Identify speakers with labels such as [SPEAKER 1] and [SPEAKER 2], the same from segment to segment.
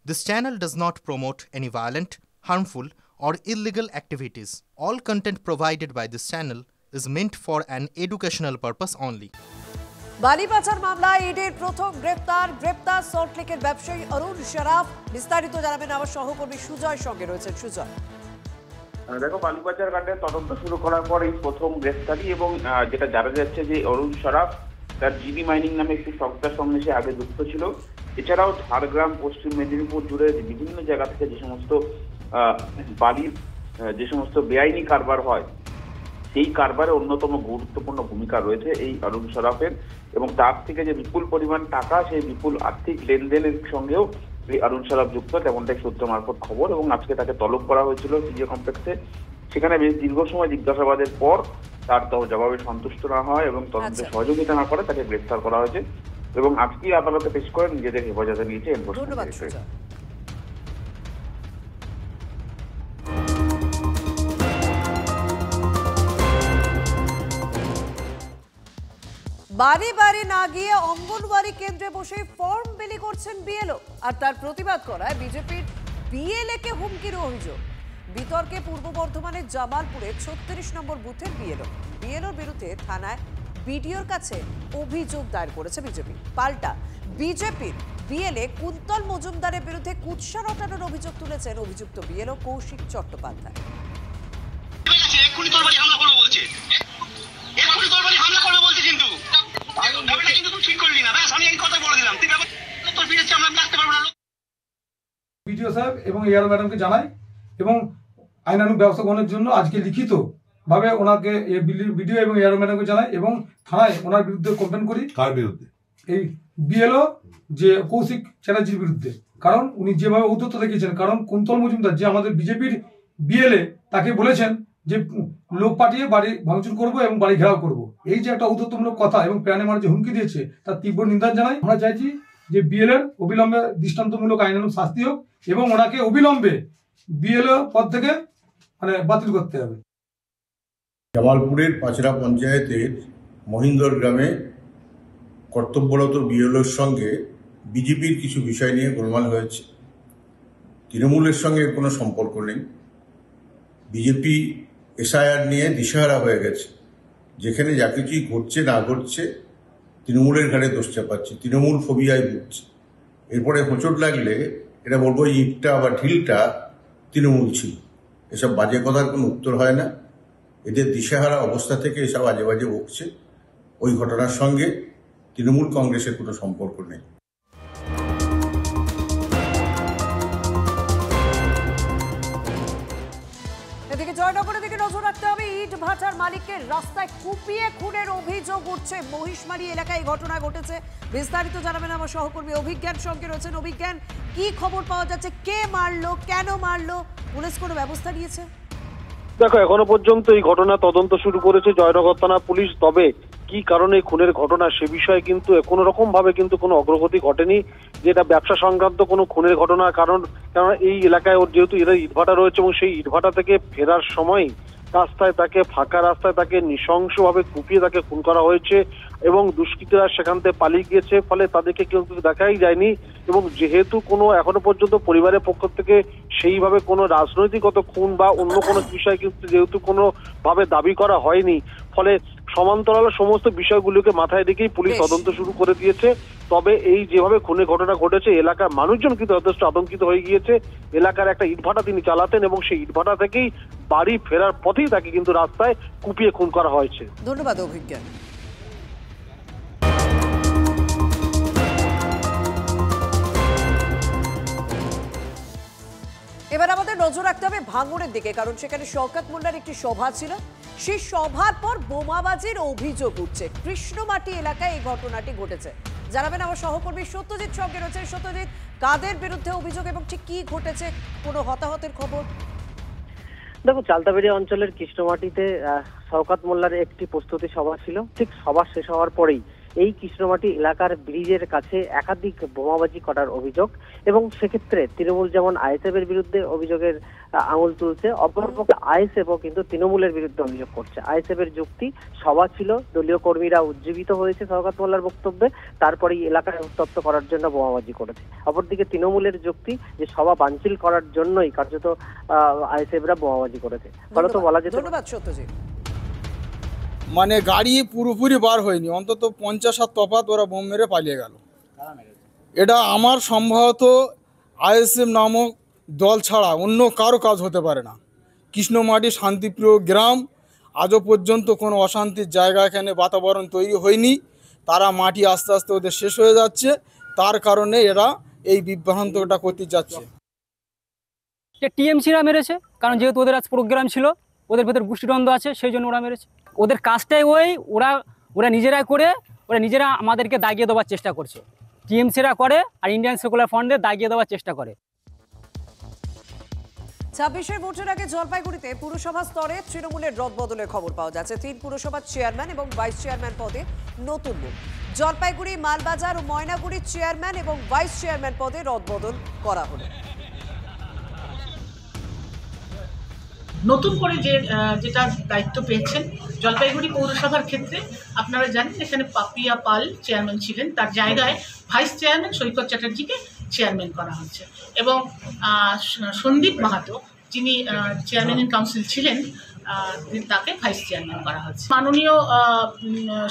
[SPEAKER 1] This channel does not promote any violent, harmful, or illegal activities. All content provided by this channel is meant for an educational purpose only.
[SPEAKER 2] বালি পাচার মামলায় ইডির প্রথম গ্রেপ্তার সল্টলেকের ব্যবসায়ী অরুণ শরাফ। বিস্তারিত জানাবেন আমার সহকর্মী সুজয় সঙ্গে রয়েছেন। সুজয়,
[SPEAKER 3] দেখো, বালি পাচার কাণ্ডের তদন্ত শুরু করার পর এই প্রথম গ্রেফতারি এবং যেটা জানা যাচ্ছে যে অরুণ শরাফ তার জিবি মাইনিং নামে একটি সংস্থার সঙ্গে সে আগে যুক্ত ছিল। এছাড়াও ঝাড়গ্রাম, পশ্চিম মেদিনীপুর জুড়ে বিভিন্ন জায়গা থেকে যে সমস্ত বালির যে সমস্ত বেআইনি কারবার হয় সেই কারবারে অন্যতম গুরুত্বপূর্ণ ভূমিকা রয়েছে এই অরুণ শরাফের, এবং তার থেকে যে বিপুল পরিমাণ টাকা, সেই বিপুল আর্থিক লেনদেনের সঙ্গেও এই অরুণ শরাফ যুক্ত, তেমনটাই সূত্র মারফত খবর। এবং আজকে তাকে তলব করা হয়েছিল সিজিএ কমপ্লেক্সে। সেখানে বেশ দীর্ঘ সময় জিজ্ঞাসাবাদের পর তার জবাবে সন্তুষ্ট না হয় এবং তদন্তে সহযোগিতা না করে তাকে গ্রেফতার করা হয়েছে এবং আজকে আদালতে পেশ করে নিজেদের হেফাজতে নিয়েছে এনফোর্সমেন্ট।
[SPEAKER 2] বাড়ি বাড়ি না গিয়ে অঙ্গনওয়াড়ি কেন্দ্রে বসে ফর্ম বিলি করছেন বিএলও, আর তার প্রতিবাদ করায় বিজেপির বিএলএ কে হুমকির অভিযোগ। বিতর্কে পূর্ব বর্ধমানের জামালপুরে 36 নম্বর বুথের বিএলওর বিরুদ্ধে থানায় বিডিওর কাছে অভিযোগ দায়ের করেছে বিজেপি। পাল্টা বিজেপির বিএলএ কুন্তল মজুমদারের বিরুদ্ধে কুৎসা রটানোর অভিযোগ তুলেছেন অভিযুক্ত বিএলও কৌশিক চট্টোপাধ্যায়।
[SPEAKER 4] বিডিও সাহেব এবং এআর ম্যাডামকে জানাই এবং আইনানুগ ব্যবস্থা গ্রহণের জন্য আজকে লিখিত ভাবে ওনাকে বিডিও এবং এআর ম্যাডামকে জানাই এবং থানায় ওনার বিরুদ্ধে কমপ্লেন করি।
[SPEAKER 5] কার বিরুদ্ধে?
[SPEAKER 4] এই বিএলও যে কৌশিক চ্যাটার্জির বিরুদ্ধে। কারণ উনি যেভাবে ঔদ্ধত্য দেখিয়েছেন, কারণ কুন্তল মজুমদার যে আমাদের বিজেপির বিএলএ, তাকে বলেছেন যে লোক পাঠিয়ে বাড়ি ভাঙচুর করবো এবং বাড়ি ঘেরাও করবো। এই যে একটা ঔদ্ধত্যমূলক কথা এবং প্রাণে মারার যে হুমকি দিয়েছে তার তীব্র নিন্দা জানাই। আমরা চাইছি যে বিএলএর অবিলম্বে দৃষ্টান্তমূলক আইনানুগ শাস্তি হোক এবং ওনাকে অবিলম্বে বিএলও পদ থেকে বাতিল করতে হবে।
[SPEAKER 5] জামালপুরের পাচরা পঞ্চায়েতের মহিন্দর গ্রামে কর্তব্যরত বিএলওর সঙ্গে বিজেপির কিছু বিষয় নিয়ে গোলমাল হয়েছে। তৃণমূলের সঙ্গে কোনো সম্পর্ক নেই। বিজেপি এসআইআর নিয়ে দিশাহারা হয়ে গেছে। যেখানে যা কিছুই ঘটছে না ঘটছে তৃণমূলের ঘাড়ে দোষ চাপাচ্ছে, তৃণমূল ফোবিয়ায় ভুগছে। এরপরে হোঁচট লাগলে এটা বলবো ইটটা বা ঢিলটা তৃণমূল ছিল। এসব বাজে কথার কোনো উত্তর হয় না। এদের দিশাহারা অবস্থা থেকে এসব আজে বাজে বকছে। ওই ঘটনার সঙ্গে তৃণমূল কংগ্রেসের কোনো সম্পর্ক নেই।
[SPEAKER 2] এদিকে জয়নগরের দিকে নজর রাখতে হবে। ইট ভাটার মালিককে রাস্তায় কুপিয়ে খুনের অভিযোগ উঠছে। মহিষমারি এলাকায় এই ঘটনা ঘটেছে। বিস্তারিত জানাবেন আমার সহকর্মী অভিজ্ঞান সঙ্গে রয়েছেন। অভিজ্ঞান, কি খবর পাওয়া যাচ্ছে? কে মারলো, কেন মারলো, পুলিশ কোনো ব্যবস্থা নিয়েছে?
[SPEAKER 6] দেখো, এখনো পর্যন্ত এই ঘটনা তদন্ত শুরু করেছে জয়নগর থানা পুলিশ। তবে কি কারণে খুনের ঘটনা সে বিষয়ে কিন্তু কোনো রকম ভাবে কিন্তু কোনো অগ্রগতি ঘটেনি। যেটা ব্যবসা সংক্রান্ত কোনো খুনের ঘটনা, কারণ এই এলাকায় ওর যেহেতু এরা ইটভাটা রয়েছে এবং সেই ইটভাটা থেকে ফেরার সময় ফাঁকা রাস্তায় তাকে নৃশংসভাবে কুপিয়ে তাকে খুন করা হয়েছে এবং দুষ্কৃতীরা সেখান থেকে পালিয়ে গিয়েছে। ফলে তাদেরকে কেউ দেখাই যায়নি এবং যেহেতু কোনো এখনো পর্যন্ত পরিবারের পক্ষ থেকে সেইভাবে কোনো রাজনৈতিকগত খুন বা অন্য কোনো বিষয় কিন্তু যেহেতু কোনো ভাবে দাবি করা হয়নি, ফলে সমান্তরাল সমস্ত বিষয়গুলোকে মাথায় রেখেই পুলিশ তদন্ত শুরু করে দিয়েছে। তবে এই যেভাবে খুনের ঘটনা ঘটেছে এলাকার মানুষজন কিন্তু যথেষ্ট আতঙ্কিত হয়ে গিয়েছে। এলাকার একটা ইটভাটা তিনি চালাতেন এবং সেই ইটভাটা থেকেই বাড়ি ফেরার পথেই তাকে কিন্তু রাস্তায় কুপিয়ে খুন করা হয়েছে।
[SPEAKER 2] ধন্যবাদ অভিজ্ঞান। এবার আমাদের নজর রাখতে হবে ভাঙড়ের দিকে, কারণ সেখানে শওকত মোল্লার একটি সভা ছিল। সেই সভার পর বোমাবাজির অভিযোগ উঠছে। কৃষ্ণমাটি এলাকায় এই ঘটনাটি ঘটেছে। জানাবেন আমার সহকর্মী সত্যজিৎ সঙ্গে রয়েছে। সত্যজিৎ, কাদের বিরুদ্ধে অভিযোগ এবং ঠিক কি ঘটেছে? কোনো হতাহতের খবর?
[SPEAKER 7] দেখো, চালতাবেড়িয়া অঞ্চলের কৃষ্ণমাটিতে শওকত মোল্লার একটি প্রস্তুতি সভা ছিল। ঠিক সভা শেষ হওয়ার পরেই এই কৃষ্ণমাটি এলাকার ব্রিজের কাছে একাধিক বোমাবাজি করার অভিযোগ, এবং সেক্ষেত্রে তৃণমূল যেমন আইএসএফ এর বিরুদ্ধে অভিযোগের আঙুল তুলছে, অপরপক্ষে আইএসএফও কিন্তু তৃণমূলের বিরুদ্ধে অভিযোগ করছে। আইএসএফ এর যুক্তি, সভা ছিল, দলীয় কর্মীরা উজ্জীবিত হয়েছে শওকত মোল্লার বক্তব্যে, তারপরেই এলাকায় উত্তপ্ত করার জন্য বোমাবাজি করেছে। অপরদিকে তৃণমূলের যুক্তি যে সভা বানচিল করার জন্যই কার্যত আইএসএফরা বোমাবাজি করেছে। ফলত বলা যেতে
[SPEAKER 2] ধন্যবাদ সত্যজিৎ।
[SPEAKER 8] মানে গাড়ি পুরোপুরি বার হয়নি, অন্তত 50 তফাত ওরা বোম মেরে পালিয়ে গেল। এটা আমার সম্ভবত আইএসএফ নামক দল ছাড়া অন্য কারো কাজ হতে পারে না। কৃষ্ণমাটি শান্তিপ্রিয় গ্রাম, আজও পর্যন্ত কোনো অশান্তির জায়গা এখানে বাতাবরণ তৈরি হয়নি। তারা মাটি আস্তে আস্তে ওদের শেষ হয়ে যাচ্ছে, তার কারণে এরা এই বিভ্রান্তটা করতে যাচ্ছে।
[SPEAKER 9] টিএমসিরা মেরেছে, কারণ যেহেতু ওদের আজ প্রোগ্রাম ছিল, ওদের ভেতর গোষ্ঠীদ্বন্দ্ব আছে, সেই জন্য ওরা মেরেছে। ওদের কাজটাই ওরা নিজেরাই করে, ওরা নিজেরা আমাদেরকে দাগিয়ে দেওয়ার চেষ্টা করছে। টিএমসিরা করে আর ইন্ডিয়ান সেকুলার ফ্রন্টে দাগিয়ে দেওয়ার চেষ্টা করে।
[SPEAKER 2] 26 ভোটের আগে জলপাইগুড়িতে পুরসভা স্তরে তৃণমূলের রদবদলের খবর পাওয়া যাচ্ছে। 3 পুরসভার চেয়ারম্যান এবং ভাইস চেয়ারম্যান পদে নতুন মুখ। জলপাইগুড়ি, মালবাজার ও ময়নাগুড়ির চেয়ারম্যান এবং ভাইস চেয়ারম্যান পদে রদবদল করা হলো।
[SPEAKER 10] নতুন করে যেটা দায়িত্ব পেয়েছেন জলপাইগুড়ি পৌরসভার ক্ষেত্রে, আপনারা জানেন এখানে পাপিয়া পাল চেয়ারম্যান ছিলেন, তার জায়গায় ভাইস চেয়ারম্যান সৈকত চ্যাটার্জিকে চেয়ারম্যান করা হচ্ছে, এবং সন্দীপ মাহাতো যিনি চেয়ারম্যান ইন কাউন্সিল ছিলেন তাকে ভাইস চেয়ারম্যান করা হচ্ছে। মাননীয়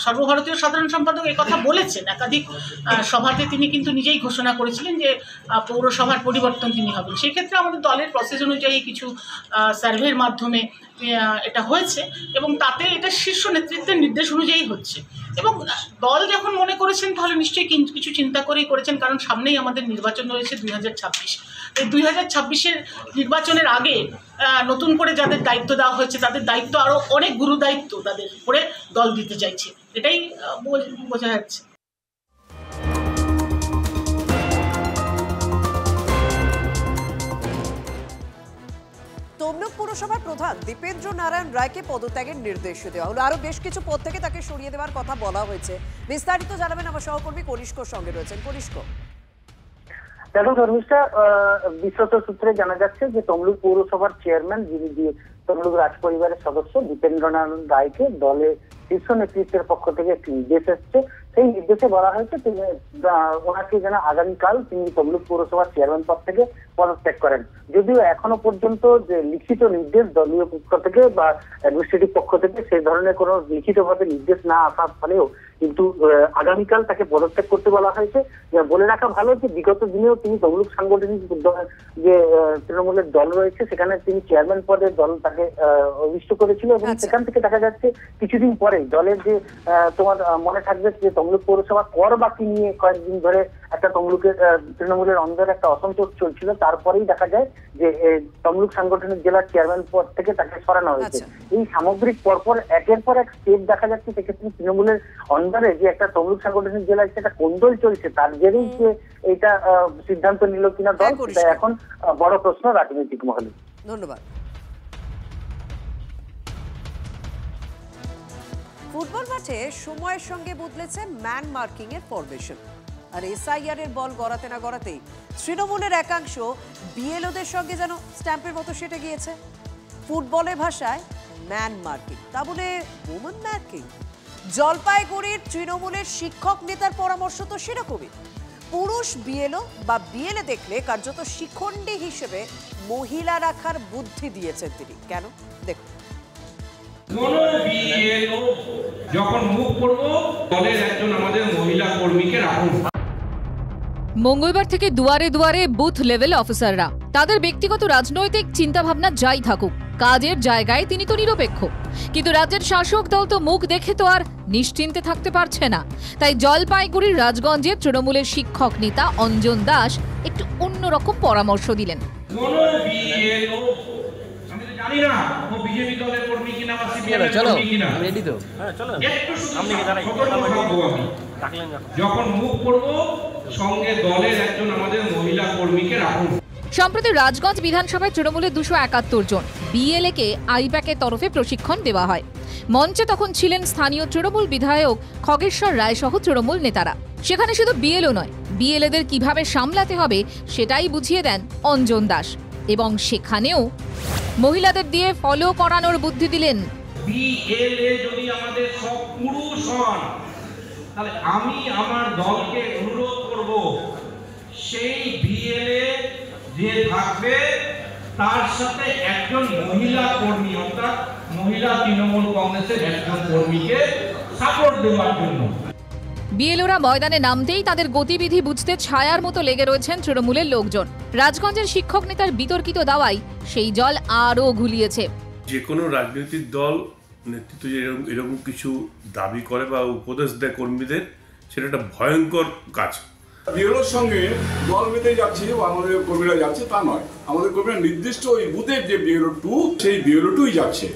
[SPEAKER 10] সর্বভারতীয় সাধারণ সম্পাদক এই কথা বলেছেন একাধিক সভাতে, তিনি কিন্তু নিজেই ঘোষণা করেছিলেন যে পৌরসভার পরিবর্তন তিনি হবেন। সেক্ষেত্রে আমাদের দলের প্রসেস অনুযায়ী কিছু সার্ভের মাধ্যমে এটা হয়েছে, এবং তাতে এটা শীর্ষ নেতৃত্বের নির্দেশ অনুযায়ী হচ্ছে। এবং দল যখন মনে করেছেন তাহলে নিশ্চয়ই কিছু চিন্তা করেই করেছেন, কারণ সামনেই আমাদের নির্বাচন রয়েছে 2026। এই 2026-এর নির্বাচনের আগে নতুন করে যাদের দায়িত্ব দেওয়া হয়েছে তাদের দায়িত্ব আরও অনেক গুরু দায়িত্ব তাদের উপরে দল দিতে চাইছে, এটাই বোঝা যাচ্ছে।
[SPEAKER 2] তমলুক পুরসভার প্রধান দীপেন্দ্র নারায়ণ রায়কে পদত্যাগের নির্দেশ দেওয়া হলো। আরো বেশ কিছু পদ থেকে তাকে সরিয়ে দেওয়ার কথা বলা হয়েছে। বিস্তারিত জানাবেন আমার সহকর্মী কনিষ্কর সঙ্গে রয়েছেন। কনিষ্ক,
[SPEAKER 7] দেখো ধর্মিষ্ঠা, বিশ্বত সূত্রে জানা যাচ্ছে যে তমলুক পৌরসভার চেয়ারম্যান, যিনি তমলুক রাজ পরিবারের সদস্য দীপেন্দ্র নারায়ণ রায়কে দলে শীর্ষ নেতৃত্বের পক্ষ থেকে একটি নির্দেশ এসছে। সেই নির্দেশে বলা হয়েছে ওনাকে যেন আগামীকাল তিনি তমলুক পৌরসভার চেয়ারম্যান পদ থেকে পদত্যাগ করেন। যদিও এখনো পর্যন্ত যে লিখিত নির্দেশ দলীয় পক্ষ থেকে বা অ্যাডমিনিস্ট্রেটিভ পক্ষ থেকে সেই ধরনের কোনো লিখিতভাবে নির্দেশ না আসার ফলেও কিন্তু আগামীকাল তাকে পদত্যাগ করতে বলা হয়েছে। বলে রাখা ভালো যে বিগত দিনেও তিনি তমলুক সাংগঠনিক যে তৃণমূলের দল রয়েছে সেখানে তিনি চেয়ারম্যান পদে দল তাকে অভিষ্ট করেছিল, এবং সেখান থেকে দেখা যাচ্ছে কিছুদিন পরে দলের যে তোমার মনে থাকবে যে তমলুক পৌরসভা কর বাকি নিয়ে কয়েকদিন ধরে একটা তমলুকের তৃণমূলের অন্দরে একটা অসন্তোষ চলছিল, তারপরেই দেখা যায় যে তমলুক সাংগঠনিক জেলার চেয়ারম্যান পদ থেকে তাকে সরানো হয়েছে। এই সামগ্রিক পরপর একের পর এক স্টেপ দেখা যাচ্ছে, সেক্ষেত্রে তৃণমূলের অন্দরে যে একটা তমলুক সাংগঠনিক জেলায় একটা কোন্দল চলছে, তার জেরেই যে এইটা সিদ্ধান্ত নিল কিনা দল, সেটা এখন বড় প্রশ্ন রাজনৈতিক মহলে।
[SPEAKER 2] ধন্যবাদ। ফুটবল মাঠে সময়ের সঙ্গে বদলেছে ম্যান মার্কিং এর ফরমেশন, আর এসআইআর এর বল গড়াতে না গড়াতেই তৃণমূলের একাংশ বিএলওদের সঙ্গে যেন স্ট্যাম্পের মতো সেটে গিয়েছে। ফুটবলের ভাষায় ম্যান মার্কিং, তা বলে ওমেন মার্কিং। জলপাইগুড়ির তৃণমূলের শিক্ষক নেতার পরামর্শ তো সেরকমই। পুরুষ বিএলও বা বিএলএ দেখলে কার্যত শিখণ্ডী হিসেবে মহিলা রাখার বুদ্ধি দিয়েছেন তিনি। কেন দেখুন।
[SPEAKER 11] যখন মুখ করবো দলের একজন আমাদের মহিলা কর্মীকে রাখুন।
[SPEAKER 12] মঙ্গলবার থেকে দুয়ারে দুয়ারে বুথ লেভেল অফিসাররা, তাদের ব্যক্তিগত রাজনৈতিক চিন্তাভাবনা যাই থাকুক, কাজের জায়গায় তিনি তো নিরপেক্ষ। কিন্তু রাজ্যের শাসক দল তো মুখ দেখে তো আর নিশ্চিন্তে থাকতে পারছে না। তাই জলপাইগুড়ির রাজগঞ্জের তৃণমূলের শিক্ষক নেতা অঞ্জন দাস একটু অন্যরকম পরামর্শ দিলেন।
[SPEAKER 11] যখন মুখ করবো সঙ্গে দলের একজন আমাদের মহিলা কর্মীকে রাখুন।
[SPEAKER 12] সম্প্রতি রাজগঞ্জ বিধানসভায় তৃণমূলের 271 জন বিএলএ কে আইপ্যাকের তরফে প্রশিক্ষণ দেওয়া হয়। মঞ্চে তখন ছিলেন স্থানীয় তৃণমূল বিধায়ক খগেশ্বর রায় সহ তৃণমূল নেতারা। সেখানে শুধু বিএলও নয়, বিএলএদের কিভাবে সামলাতে হবে সেটাই বুঝিয়ে দেন অঞ্জন দাস, এবং সেখানেও মহিলাদের দিয়ে ফলো করানোর বুদ্ধি দিলেন।
[SPEAKER 11] বিএলএ যদি আমাদের সব পুরুষ হন, তাহলে আমি আমার দলকে অনুরোধ করব, সেই বিএলএ যে থাকবে তার সাথে একজন মহিলা কর্মী, অর্থাৎ মহিলা তৃণমূল কংগ্রেসের একজন কর্মীকে সাপোর্ট দেওয়ার জন্য।
[SPEAKER 12] বিএলওরা ময়দানে নামতেই তাদের গতিবিধি বুঝতে ছায়ার মতো লেগে রয়েছেন তৃণমূলের লোকজন। রাজগঞ্জের শিক্ষক নেতার বিতর্কিত দাওয়ায় সেই জল আরও ঘুলিয়েছে।
[SPEAKER 13] যে কোনো রাজনৈতিক দল নেতৃত্ব এরকম কিছু দাবি করে বা উপদেশ দেয় কর্মীদের, সেটা একটা ভয়ঙ্কর কাজ।
[SPEAKER 14] বিএলওর সঙ্গে দল বেঁধে যাচ্ছে বা আমাদের কর্মীরা যাচ্ছে তা নয়, আমাদের কর্মীরা নির্দিষ্ট ওই বুথের যে বিএলও 2 সেই বিএলও 2ই যাচ্ছে।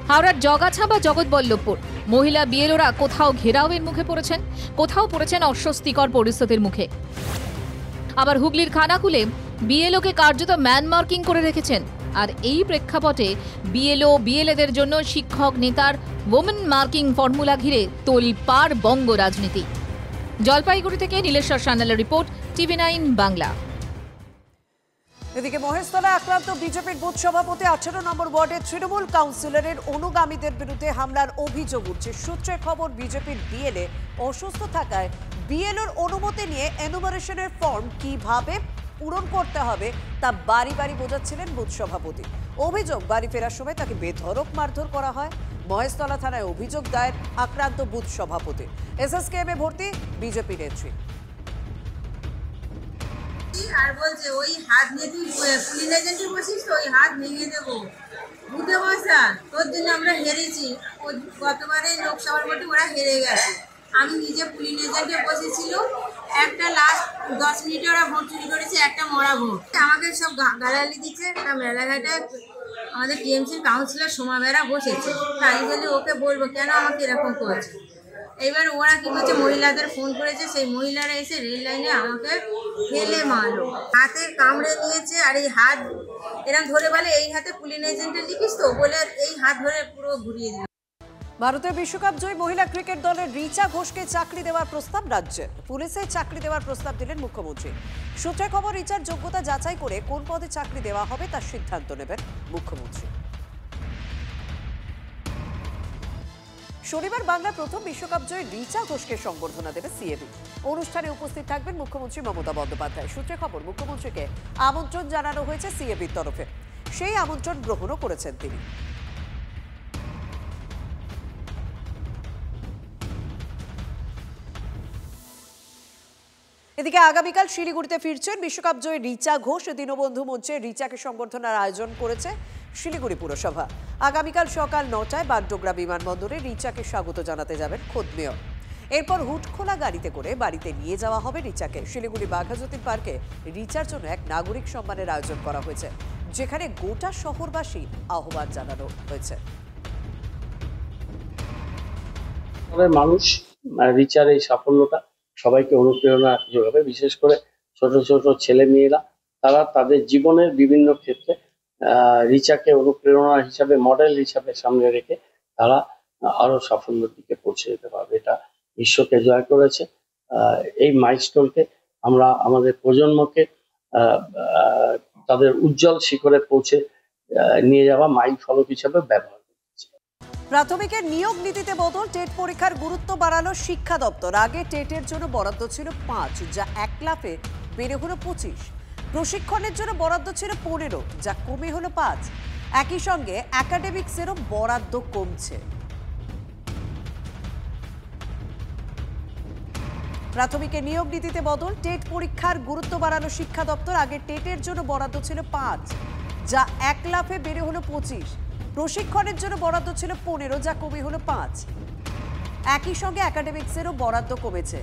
[SPEAKER 12] হাওড়ার জগাছা বা জগৎবল্লভপুর মহিলা বিএলওরা কোথাও ঘেরাওয়ের মুখে পড়েছেন, কোথাও পড়েছেন অস্বস্তিকর পরিস্থিতির মুখে। আবার হুগলির খানাকুলে বিএলওকে কার্যত ম্যান মার্কিং করে রেখেছেন। আর এই প্রেক্ষাপটে বিএলও বিএলএদের জন্য শিক্ষক নেতার ওমেন মার্কিং ফর্মুলা ঘিরে তোলপাড় বঙ্গ রাজনীতি। জলপাইগুড়ি থেকে নীলেশ্বর সান্যালের রিপোর্ট, TV9 বাংলা।
[SPEAKER 2] এদিকে মহেশতলা আক্রান্ত বিজেপির বুথ সভাপতি 18 নম্বর ওয়ার্ডের তৃণমূল কাউন্সিলরের অনুগামীদের বিরুদ্ধে হামলার অভিযোগ উঠছে। সূত্রে খবর, বিজেপির বিএলএ অসুস্থ থাকায় বিএলওর অনুমতি নিয়ে এনুমারেশনের ফর্ম কিভাবে পূরণ করতে হবে তা বাড়ি বাড়ি বোঝাচ্ছিলেন বুথ সভাপতি। অভিযোগ, বাড়ি ফেরার সময় তাকে বেধড়ক মারধর করা হয়। মহেশতলা থানায় অভিযোগ দায়ের আক্রান্ত বুথ সভাপতি। SSKM-এ ভর্তি বিজেপি নেত্রী।
[SPEAKER 15] আর বলছে ওই হাত নিয়ে তুই পুলিশ এজেন্টে বসিস তো, ওই হাত ভেঙে দেবো, বুঝতে বসা তোর জন্য আমরা হেরেছি। গতবারে লোকসভার ভোটে ওরা হেরে গেছে, আমি নিজে পুলিশ এজেন্টে বসেছিল। একটা লাস্ট 10 মিনিটে ওরা ভোট চুরি করেছে, একটা মরা ভোট। আমাকে সব গালাগালি দিচ্ছে। মেলাঘাটে আমাদের টিএমসির কাউন্সিলর সোমা বেরা বসেছে, তাই বলে ওকে বলবো কেন আমাকে এরকম করছে। এবার ওরা কি করছে, মহিলাদের ফোন করেছে, সেই মহিলারা এসে রেল লাইনে আমাকে ফেলে মারলো, হাতে কামড়ে নিয়েছে। আর এই হাত এরকম ধরে বলে এই হাতে পুলিশ এজেন্টে লিখিস তো, বলে এই হাত ধরে পুরো ঘুরিয়ে দিল।
[SPEAKER 2] ভারতের বিশ্বকাপ জয়ী মহিলা ক্রিকেট দলের রিচা ঘোষকে চাকরি দেওয়ার প্রস্তাব রাজ্যে। পুলিশে চাকরি দেওয়ার প্রস্তাব দিলেন মুখ্যমন্ত্রী। সূত্রে খবর, রিচার যোগ্যতা যাচাই করে কোন পদে চাকরি দেওয়া হবে তার সিদ্ধান্ত নেবেন মুখ্যমন্ত্রী। শনিবার বাংলার প্রথম বিশ্বকাপ জয়ী রিচা ঘোষকে সংবর্ধনা দেবে সিএবি। অনুষ্ঠানে উপস্থিত থাকবেন মুখ্যমন্ত্রী মমতা বন্দ্যোপাধ্যায়। সূত্রে খবর, মুখ্যমন্ত্রীকে আমন্ত্রণ জানানো হয়েছে সিএবির তরফে। সেই আমন্ত্রণ গ্রহণও করেছেন তিনি। এদিকে আগামীকাল শিলিগুড়িতে ফিরছেন বিশ্বকাপ জয়ী রিচা ঘোষ। দীনবন্ধু মঞ্চে রিচাকে সংবর্ধনার আয়োজন করেছে শিলিগুড়ি পুরসভা। আগামীকাল সকাল 9টায় বাগডোগরা বিমানবন্দরে রিচাকে স্বাগত জানাতে যাবেন খোদ মেয়র। এরপর হুটখোলা গাড়িতে করে বাড়িতে নিয়ে যাওয়া হবে রিচাকে। শিলিগুড়ি বাঘাযতীন পার্কে রিচার জন্য এক নাগরিক সম্মানের আয়োজন করা হয়েছে, যেখানে গোটা শহরবাসী আহ্বান জানানো হয়েছে।
[SPEAKER 16] মানুষ রিচার এই সাফল্যটা সবাইকে অনুপ্রেরণা যোগাবে। বিশেষ করে ছোট ছোট ছেলে মেয়েরা, তারা তাদের জীবনের বিভিন্ন ক্ষেত্রে রিচাকে অনুপ্রেরণা হিসাবে, মডেল হিসাবে সামনে রেখে তারা আরো সাফল্যের দিকে পৌঁছে যেতে পারবে। এটা বিশ্বকে জয় করেছে। এই মাইলস্টোনকে আমরা আমাদের প্রজন্মকে তাদের উজ্জ্বল শিখরে পৌঁছে নিয়ে যাওয়া মাইল ফলক হিসাবে ব্যবহার।
[SPEAKER 2] প্রাথমিকের নিয়োগ নীতিতে বদল, টেট পরীক্ষার গুরুত্ব বাড়ালো শিক্ষা দপ্তর। আগে টেটের জন্য বরাদ্দ ছিল 5, যা 1 লাফে বেড়ে হলো 25। প্রশিক্ষণের জন্য বরাদ্দ ছিল 15, যা কমে হলো 5। একই সঙ্গে একাডেমিক্সেরও বরাদ্দ কমছে। প্রাথমিকের নিয়োগ নীতিতে বদল, টেট পরীক্ষার গুরুত্ব বাড়ালো শিক্ষা দপ্তর। আগে টেটের জন্য বরাদ্দ ছিল 5, যা 1 লাফে বেড়ে হলো 25। প্রশিক্ষণের জন্য বরাদ্দ ছিল 15, যা কমে হলো 5। একই সঙ্গে একাডেমিক্সেরও বরাদ্দ কমেছে।